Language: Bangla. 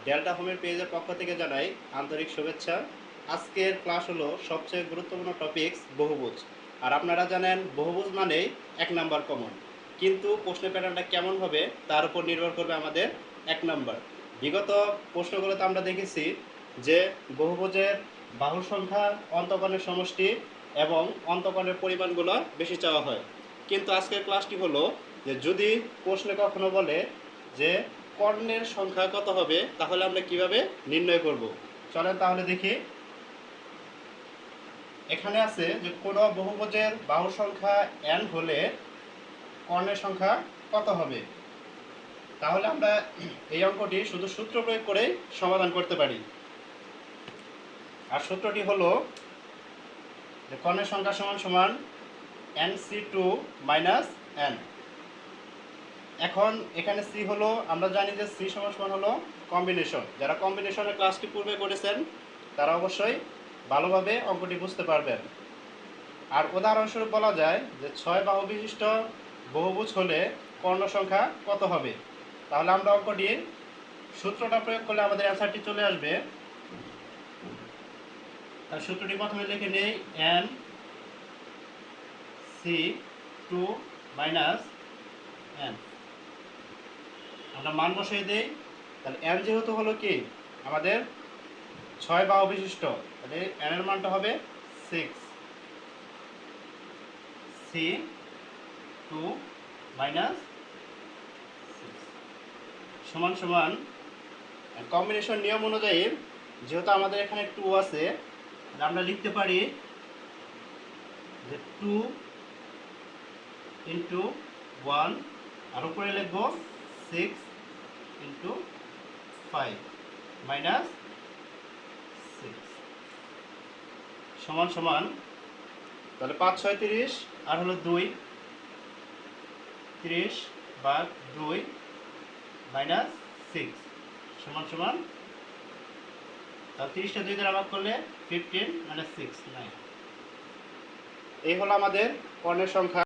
ডেল্টা হোমের পেজের পক্ষ থেকে জানাই আন্তরিক শুভেচ্ছা। আজকের ক্লাস হলো সবচেয়ে গুরুত্বপূর্ণ টপিকস বহুভুজ। আর আপনারা জানেন বহুভুজ মানেই 1 নাম্বার কমন, কিন্তু প্রশ্নের প্যাটার্নটা কেমন হবে তার উপর নির্ভর করবে আমাদের 1 নাম্বার। বিগত প্রশ্নগুলোতে আমরা দেখেছি যে বহুভুজের বাহুর সংখ্যা, অন্তকোণের সমষ্টি এবং অন্তকোণের পরিমাণগুলো বেশি চাওয়া হয়। কিন্তু আজকের ক্লাসটি হলো যে যদি প্রশ্নে কখনো বলে যে কর্ণের সংখ্যা কত হবে, তাহলে আমরা কিভাবে নির্ণয় করব। চলেন তাহলে দেখি। এখানে আছে যে কোনো বহুভুজের বাহুর সংখ্যা n হলে কর্ণের সংখ্যা কত হবে। তাহলে আমরা এই অঙ্কটি শুধু সূত্র প্রয়োগ করেই সমাধান করতে পারি। আর সূত্রটি হলো যে কর্ণের সংখ্যা সমান সমান nc2 মাইনাস n। এখন এখানে সি হলো, আমরা জানি যে সি সমান সমান হলো কম্বিনেশন। যারা কম্বিনেশনের ক্লাসটি পূর্বে করেছেন তারা অবশ্যই ভালোভাবে অঙ্কটি বুঝতে পারবেন। আর উদাহরণস্বরূপ বলা যায় যে 6 বাহু বিশিষ্ট বহুভুজ হলে কর্ণ সংখ্যা কত হবে। তাহলে আমরা অঙ্কটির সূত্রটা প্রয়োগ করলে আমাদের অ্যান্সারটি চলে আসবে। তার সূত্রটি প্রথমে লিখে নেই N C two minus N. আমরা মান বসিয়ে দিই। তাহলে এন যেহেতু হলো কি আমাদের 6 বাহু বিশিষ্ট, তাহলে এন এর মানটা হবে 6। সি টু মাইনাস সমান সমান কম্বিনেশন নিয়ম অনুযায়ী যেহেতু আমাদের এখানে 2 আছে, আমরা লিখতে পারি যে 2 ইন্টু 1 আর উপরে লিখব 6 ইন্টু 5 মাইনাস 6 সমান সমান, তাহলে 5 6 30 আর হলো 2, 30 ভাগ 2 মাইনাস 6 সমান সমান, তাহলে 30টা 2 দ্বারা ভাগ করলে 15 মাইনাস 6 9। এই হলো আমাদের কর্ণের সংখ্যা।